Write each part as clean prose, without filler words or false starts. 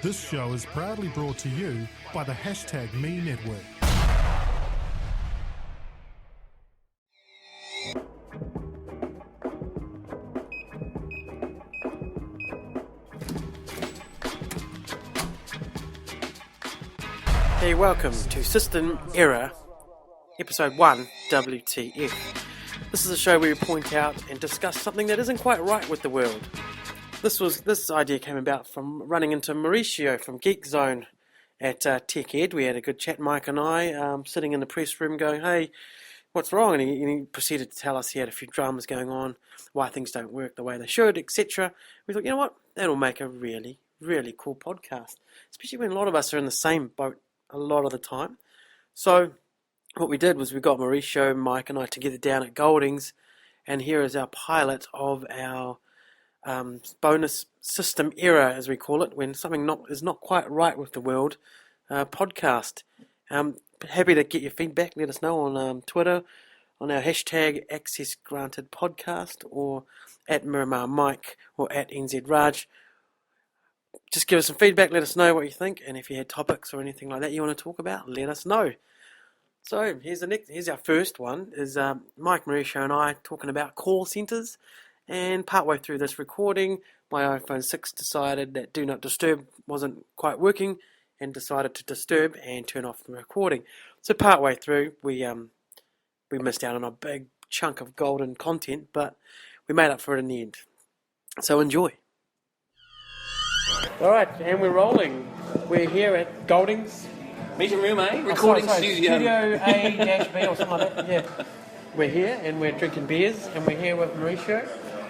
This show is proudly brought to you by the #Me Network. Hey, welcome to System Error, Episode 1, WTF. This is a show where we point out and discuss something that isn't quite right with the world. This idea came about from running into Mauricio from Geek Zone at Tech Ed. We had a good chat, Mike and I, sitting in the press room going, hey, what's wrong? And he proceeded to tell us he had a few dramas going on, why things don't work the way they should, etc. We thought, you know what, that'll make a really, really cool podcast, especially when a lot of us are in the same boat a lot of the time. So what we did was we got Mauricio, Mike and I together down at Goldings, and here is our pilot of our bonus system error, as we call it, when something is not quite right with the world, podcast. Happy to get your feedback. Let us know on Twitter, on our #AccessGrantedPodcast, or at Miramar Mike, or at NZ Raj. Just give us some feedback, let us know what you think, and if you had topics or anything like that you want to talk about, let us know. So here's our first one, is Mike, Mauricio and I talking about call centres, and partway through this recording, my iPhone 6 decided that Do Not Disturb wasn't quite working, and decided to disturb and turn off the recording. So partway through, we missed out on a big chunk of golden content, but we made up for it in the end. So enjoy. Alright, and we're rolling. We're here at Goldings. Meeting room A, recording studio. Studio A-B or something like that, yeah. We're here and we're drinking beers, and we're here with Mauricio.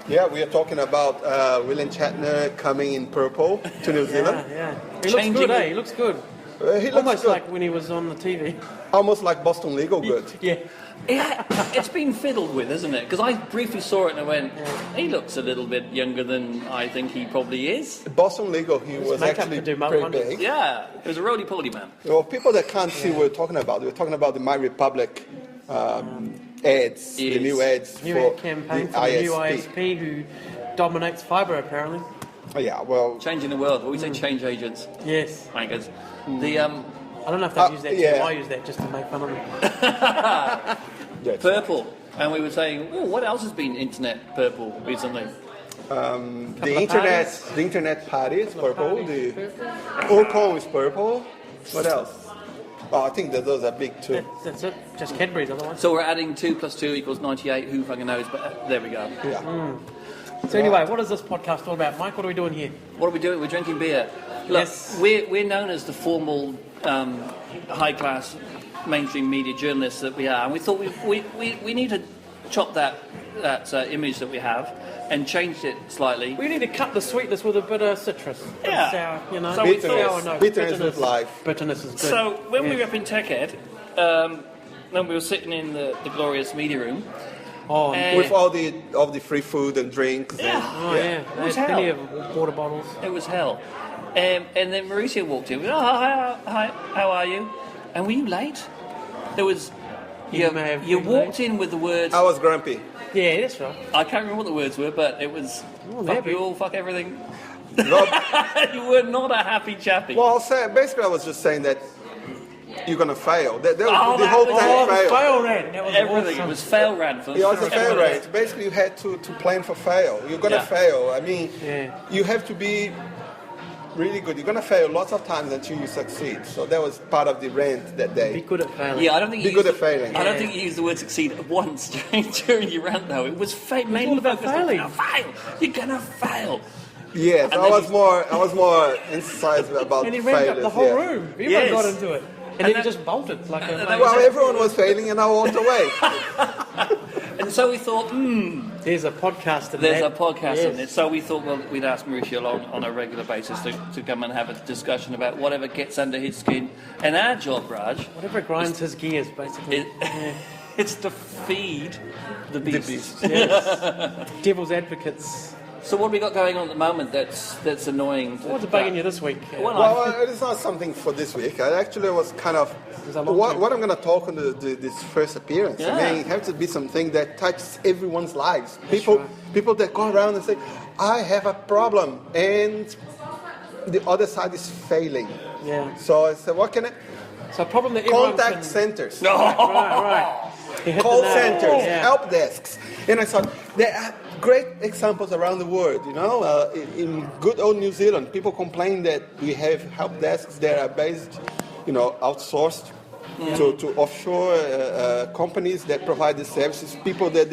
Yeah, we are talking about William Shatner coming in purple to New Zealand. Yeah. He looks good, eh? He looks good. He looks almost good. like when he was on the TV. Almost like Boston Legal good. Yeah. It's been fiddled with, isn't it? Because I briefly saw it and I went, he looks a little bit younger than I think he probably is. Boston Legal, he was actually pretty big. Yeah, he was a roly-poly man. Well, people that can't see what we're talking about, we're talking about the My Republic ads, the new ads New for ad campaign the for the new ISP. ISP who dominates fibre, apparently. Oh, yeah, well... Changing the world. What we say, change agents. Yes. Wankers. I don't know if they've used that term. yeah. I use that just to make fun of them. Purple. And we were saying, what else has been internet purple recently? The internet party is purple. The Orcon is purple. What else? Oh, I think that those are big too. That's it. Just Cadbury's otherwise. So we're adding 2 + 2 = 98. Who fucking knows? But there we go. Yeah. So anyway, what is this podcast all about? Mike, what are we doing here? What are we doing? We're drinking beer. Look, Yes. we're known as the formal, high-class mainstream media journalists that we are, and we thought we need to chop that image that we have and change it slightly. We need to cut the sweetness with a bit of citrus. Yeah. Sour, you know. So we Bitterness is life. Bitterness is good. So when we were up in Tech Ed, then we were sitting in the glorious media room. Oh, With all the free food and drinks. Yeah. yeah. It was There's plenty hell. of water bottles. It was hell. And then Mauricio walked in. Hi, how are you? And were you late? There was... You walked in with the words... I was grumpy. Yeah, that's right. I can't remember what the words were, but it was... fuck happy. you all, fuck everything. Rob, You were not a happy chappy. well, basically I was just saying that you're going to fail. The that whole was time failed. Fail rant. That was Everything. awesome. It was fail ran for It was a fail everything. rate. Basically, you had to plan for fail. You're going to Yeah. fail. I mean, Yeah. you have to be really good. You're going to fail lots of times until you succeed. So that was part of the rant that day. Be good at failing. Yeah, I don't think Be you good used at failing. I don't think you used the word succeed once during your rant, though. It was mainly all about focused on, failing. You're gonna fail. Yes, And I then was more emphasized about And he failures. ramped up the whole yeah. room. Everyone Yes. got into it. And then he just bolted like a... Well, everyone was failing, and I walked away. And so we thought, There's a podcast in there's that. a podcast Yes. in it. So we thought, well, we'd ask Mauricio on a regular basis to come and have a discussion about whatever gets under his skin. And our job, Raj, Whatever grinds his gears, basically. it's to feed the beast. Yes. Devil's advocates. So what have we got going on at the moment that's annoying? What's bugging you this week? Well, it's not something for this week. I actually was kind of what I'm going to talk on this first appearance. Yeah. I mean, it has to be something that touches everyone's lives. That's People, right. people that go around and say, "I have a problem," and the other side is failing. Yeah. So I said, what can I? So a problem that everyone Contact can... centers, Right. You hit call the nail. centers, Yeah. help desks. And I thought, there are great examples around the world, you know. In good old New Zealand, people complain that we have help desks that are based, you know, outsourced to offshore companies that provide the services. People that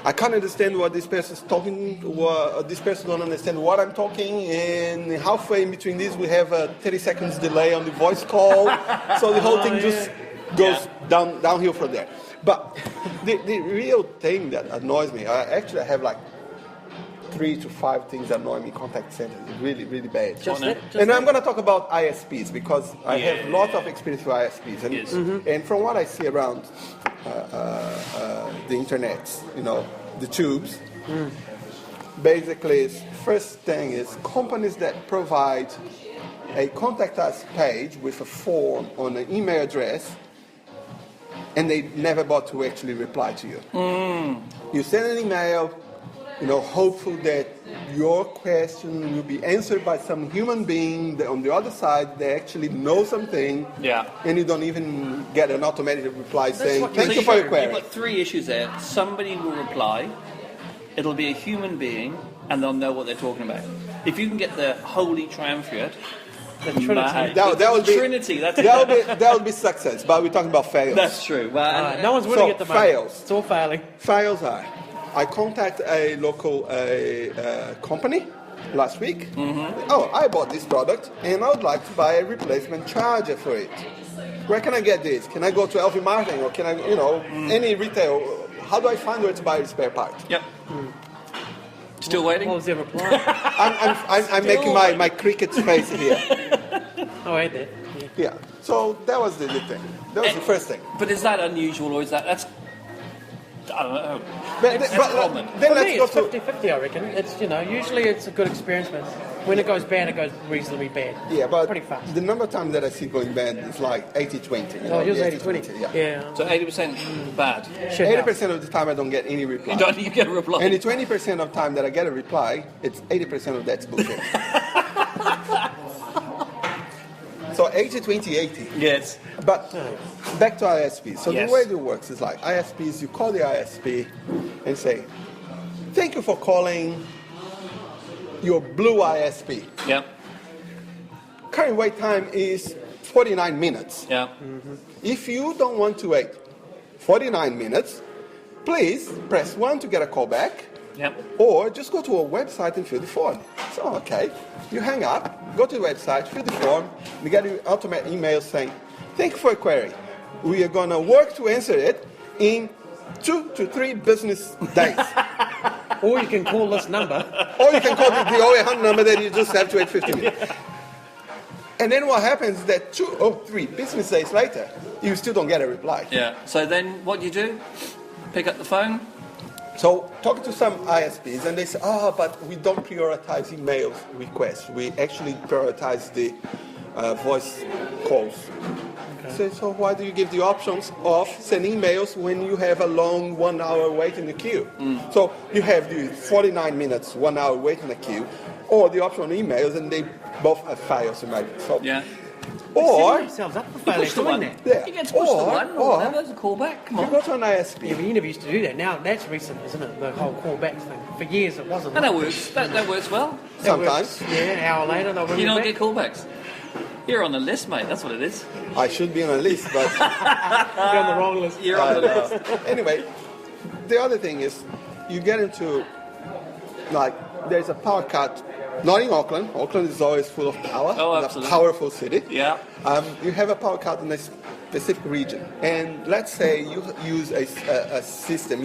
I can't understand what this person is talking. This person don't understand what I'm talking, and halfway in between this, we have a 30 seconds delay on the voice call, so the whole thing just goes downhill from there. But the real thing that annoys me, I have like 3 to 5 things that annoy me in contact centers. Really, really bad. I'm going to talk about ISPs because I have lots of experience with ISPs. And, and from what I see around the internet, you know, the tubes, basically, first thing is companies that provide a contact us page with a form on an email address, and they never bother to actually reply to you. You send an email, you know, hopeful that your question will be answered by some human being that on the other side they actually know something, and you don't even get an automatic reply saying, thank you for your query. You've got 3 issues there. Somebody will reply, it'll be a human being, and they'll know what they're talking about. If you can get the holy triumvirate, The Trinity. That would be Trinity. that would be success, but we're talking about fails. That's true. Well, no one's winning at the moment. Fails. It's all failing. Fails are, I contact a local company last week. Oh, I bought this product and I would like to buy a replacement charger for it. Where can I get this? Can I go to LV Martin or can I, you know, any retail? How do I find where to buy a spare part? Yep. Still waiting? What was their reply? I'm making my cricket face here. Oh, I hate that. Yeah. So that was the thing. That was the first thing. But is that unusual or is that's I don't know. But common. then For let's me, go it's to 50-50, I reckon. It's, you know, usually it's a good experience, but when it goes bad, it goes reasonably bad. yeah, but Pretty fast. the number of times that I see going bad is like 80-20. Oh, yours 80-20. Yeah. So 80% bad. Should help. 80% of the time I don't get any reply. You get a reply. And the 20% of time that I get a reply, it's 80% of that's bullshit. So 80-20-80. Yes. But back to ISPs. So Yes. the way it works is like ISPs, you call the ISP and say, thank you for calling your blue ISP. Yep. Current wait time is 49 minutes. Yeah. If you don't want to wait 49 minutes, please press 1 to get a call back. Yep. Or just go to a website and fill the form. So, okay, you hang up, go to the website, fill the form, you get an automatic email saying, thank you for your query. We are going to work to answer it in 2 to 3 business days. Or you can call this number. Or you can call the 0800 number that you just have to wait 15 minutes. And then what happens is that 2 or 3 business days later, you still don't get a reply. Yeah. So then what do? Pick up the phone? So talking to some ISPs, and they say, but we don't prioritize email requests. We actually prioritize the voice calls. Okay. So why do you give the options of sending emails when you have a long 1 hour wait in the queue? So you have the 49 minutes, 1 hour wait in the queue, or the option on emails, and they both have files. So Yeah. Or themselves up for failure Push the doing one. that. Yeah. You get to push the one or whatever. There's a callback. Come you on. go to an ISP. Yeah, but you never used to do that. Now that's recent, isn't it? The whole callback thing. For years it wasn't. And that works. That works well. That works. Sometimes. Yeah, an hour later they'll ring You you don't back. get callbacks. You're on the list, mate. That's what it is. I should be on a list, but You're on the wrong list. You're on the list. anyway, the other thing is you get into, like, there's a power cut, not in Auckland. Auckland is always full of power. Oh, It's absolutely. a powerful city. Yeah. You have a power cut in a specific region. And let's say you use a system,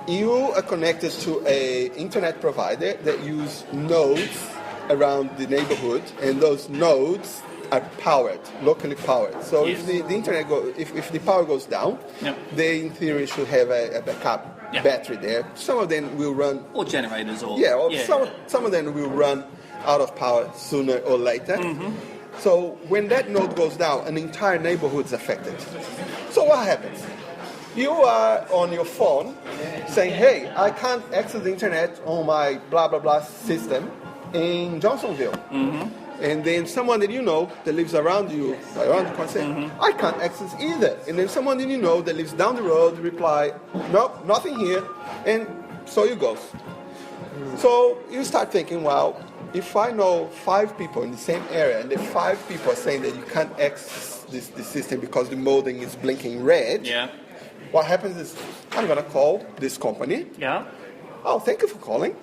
you are connected to a internet provider that use nodes around the neighborhood, and those nodes are powered, locally powered. So Yes. if the internet if the power goes down, Yep. they in theory should have a backup Yeah. battery there. Some of them will run, Or generators or... some of them will run out of power sooner or later. So when that node goes down, an entire neighborhood is affected. So what happens? You are on your phone saying, hey, I can't access the internet on my blah, blah, blah system. in Johnsonville. And then someone that you know that lives around you the corner say, I can't access either. And then someone that you know that lives down the road reply, nope, nothing here. And so you go. So you start thinking, well, if I know 5 people in the same area and the 5 people are saying that you can't access this system because the modem is blinking red, what happens is I'm going to call this company. Oh, thank you for calling.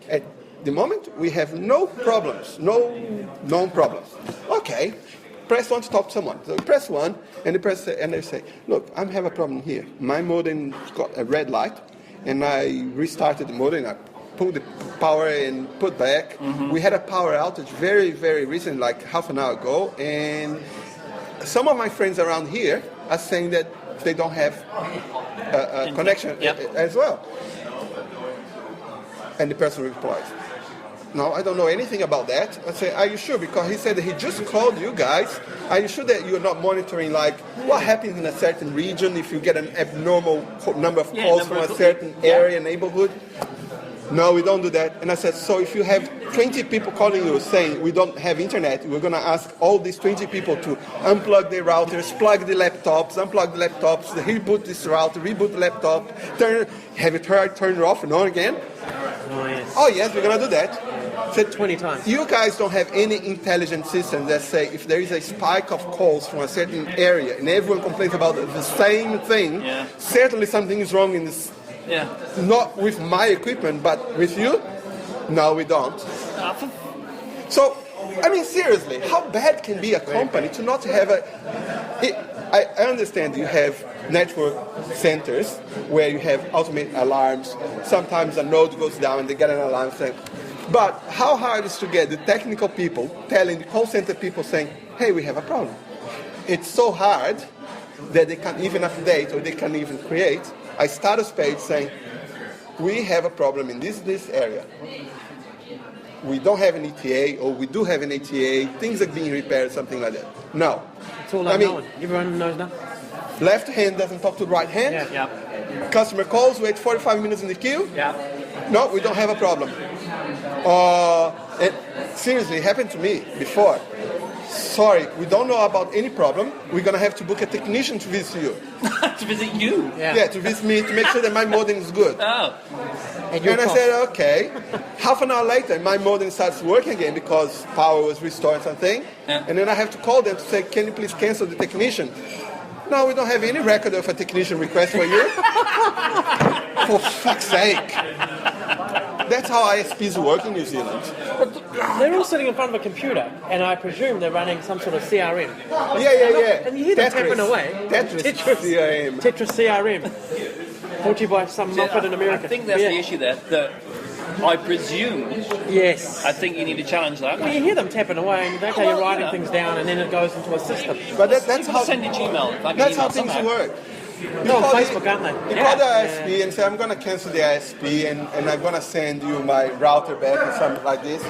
At the moment, we have no problems, no known problems. Okay, press 1 to talk to someone. So you press 1, and they say, look, I have a problem here. My modem's got a red light, and I restarted the modem. I pulled the power and put back. We had a power outage very, very recent, like half an hour ago, and some of my friends around here are saying that they don't have a connection as well. And the person replies, no, I don't know anything about that. I say, are you sure? Because he said that he just called you guys. Are you sure that you're not monitoring, like, what happens in a certain region if you get an abnormal number of calls from a certain area, neighborhood? No, we don't do that. And I said, so if you have 20 people calling you saying we don't have internet, we're going to ask all these 20 people to unplug their routers, plug the laptops, unplug the laptops, reboot this router, reboot the laptop, have it turn it off and on again? Oh, yes, we're going to do that. Said, 20 times. You guys don't have any intelligent system that say if there is a spike of calls from a certain area and everyone complains about the same thing, certainly something is wrong in this. Not with my equipment, but with you? No, we don't. So, I mean, seriously, how bad can be a company to not have I understand you have network centers where you have automated alarms. Sometimes a node goes down and they get an alarm saying, but how hard is to get the technical people telling the call center people saying, hey, we have a problem. It's so hard that they can't even update or they can't even create a status page saying, we have a problem in this area. We don't have an ETA, or we do have an ETA, things are being repaired, something like that. No. It's all unknown. Everyone knows now. Left hand doesn't talk to the right hand. Customer calls, wait 45 minutes in the queue. No, we don't have a problem. And seriously, it happened to me before. Sorry, we don't know about any problem. We're going to have to book a technician to visit you. To visit you? Yeah, to visit me, to make sure that my modem is good. Oh. And I said, okay. Half an hour later, my modem starts working again because power was restored or something. And then I have to call them to say, can you please cancel the technician? No, we don't have any record of a technician request for you. For fuck's sake. That's how ISPs work in New Zealand. They're all sitting in front of a computer, and I presume they're running some sort of CRM. Yeah. And you hear them tapping away. Tetris CRM. Tetris CRM. Brought to you by some muppet in America. I think that's the issue there. That I presume. Yes. I think you need to challenge that. Well, you hear them tapping away, and okay, you're writing things down, and then it goes into a system. But that's how send each email. That's how things work. They're on Facebook, aren't they? You call the ISP and say, I'm going to cancel the ISP and I'm going to send you my router back or something like this.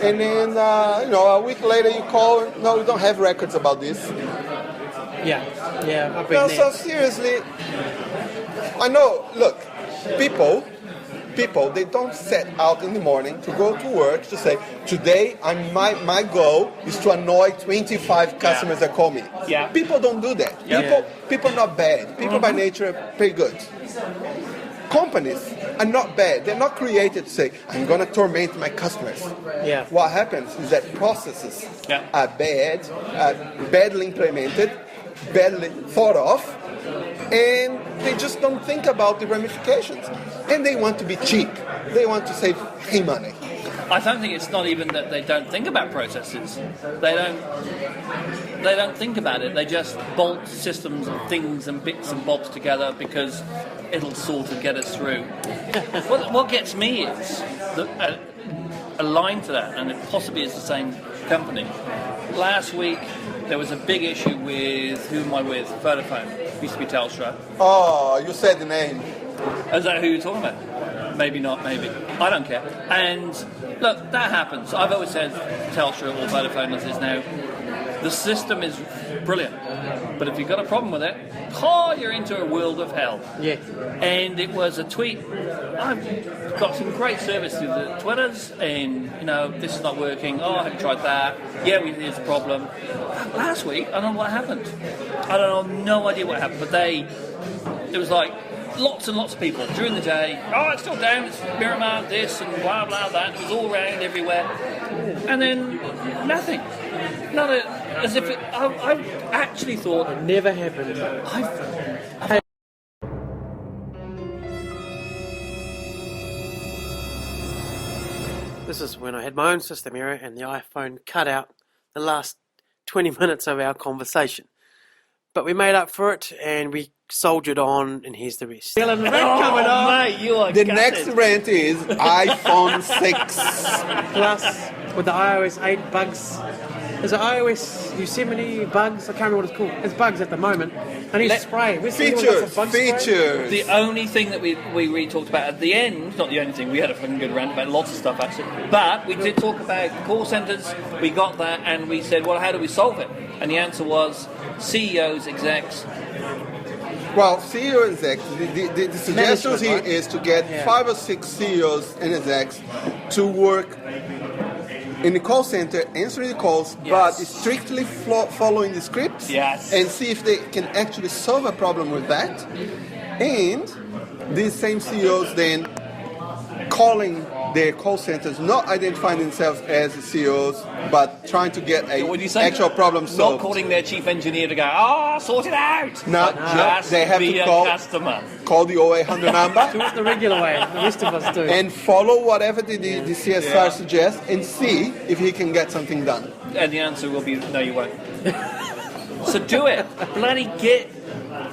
And then, a week later you call, no, we don't have records about this. Yeah, I've been there. So seriously, I know, look, people, they don't set out in the morning to go to work to say, today my goal is to annoy 25 customers that call me. People don't do that. People are not bad. People by nature are pretty good. Companies are not bad. They're not created to say, I'm going to torment my customers. What happens is that processes are bad, badly implemented, badly thought of, and they just don't think about the ramifications. And they want to be cheap. They want to save money. I don't think it's not even that they don't think about processes. They don't think about it. They just bolt systems and things and bits and bobs together because it'll sort of get us through. What gets me is aligned to that, and it possibly is the same company. Last week there was a big issue with, who am I with? Vodafone. Used to be Telstra. Oh, you said the name. Is that who you're talking about? Maybe not, maybe. I don't care. And look, that happens. I've always said Telstra or Vodafone as is now. The system is brilliant, but if you've got a problem with it, you're into a world of hell. Yeah. And it was a tweet. I've got some great service through the Twitters, and this is not working. Oh, I haven't tried that. Yeah, here's a problem. Last week, I don't know what happened. I don't know, no idea what happened. But it was like lots and lots of people during the day. Oh, it's still down. It's Miramar, this and blah blah that. It was all around everywhere, and then nothing. As if I actually thought It never happened. This is when I had my own system error and the iPhone cut out the last 20 minutes of our conversation. But we made up for it and we soldiered on, and here's the rest. coming on. Mate, you are The gutted. next rant is iPhone 6. Plus, with the iOS 8 bugs, there's an iOS Yosemite bugs. I can't remember what it's called. It's bugs at the moment. I need spray. Where's anyone got some bug spray? Features. The only thing that we really talked about at the end, not the only thing, we had a fucking good rant about lots of stuff actually, but we did talk about call centres, we got that, and we said, well, how do we solve it? And the answer was CEOs, execs. Well, CEO execs, the suggestion here is to get 5 or 6 CEOs and execs to work in the call center, answering the calls, but strictly following the scripts, and see if they can actually solve a problem with that. And these same CEOs then calling their call centers, not identifying themselves as CEOs, but trying to get actual problem solved. Not calling their chief engineer to go, sort it out! No, they have to call the 0800 number. Do it the regular way. The rest of us do. And follow whatever the CSR suggests and see if he can get something done. And the answer will be, no, you won't. So do it. Bloody get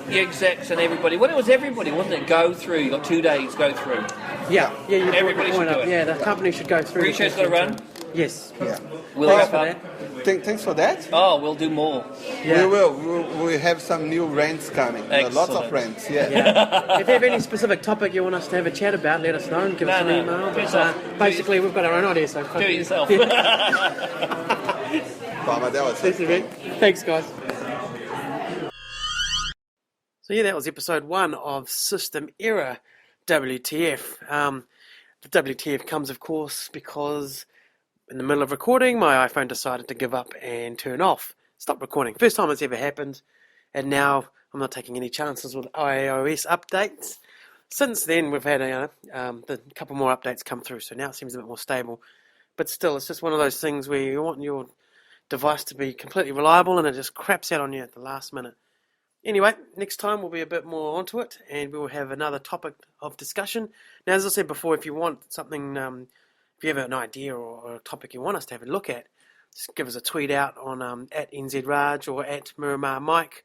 the execs and everybody. Well, it was everybody, wasn't it? Go through. You got 2 days, go through. Yeah, you everybody should do it. Yeah, the company should go through. Pre-show's got to run? Yes. Yeah. We'll wrap up. Thanks for that. Oh, we'll do more. Yeah. We will. We'll have some new rants coming. Lots of rants, yeah. If you have any specific topic you want us to have a chat about, let us know and give us an email. But basically, we've got our own ideas. So do it yourself. Thanks, guys. So yeah, that was episode 1 of System Error WTF. The WTF comes, of course, because in the middle of recording, my iPhone decided to give up and turn off. Stop recording. First time it's ever happened. And now I'm not taking any chances with iOS updates. Since then, we've had a couple more updates come through, so now it seems a bit more stable. But still, it's just one of those things where you want your device to be completely reliable and it just craps out on you at the last minute. Anyway, next time we'll be a bit more onto it, and we will have another topic of discussion. Now, as I said before, if you want something, if you have an idea or a topic you want us to have a look at, just give us a tweet out on at NZRaj or at Miramar Mike,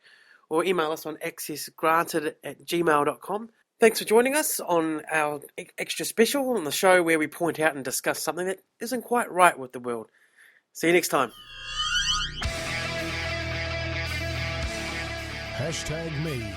or email us on accessgranted@gmail.com. Thanks for joining us on our extra special on the show where we point out and discuss something that isn't quite right with the world. See you next time. #me.co.nz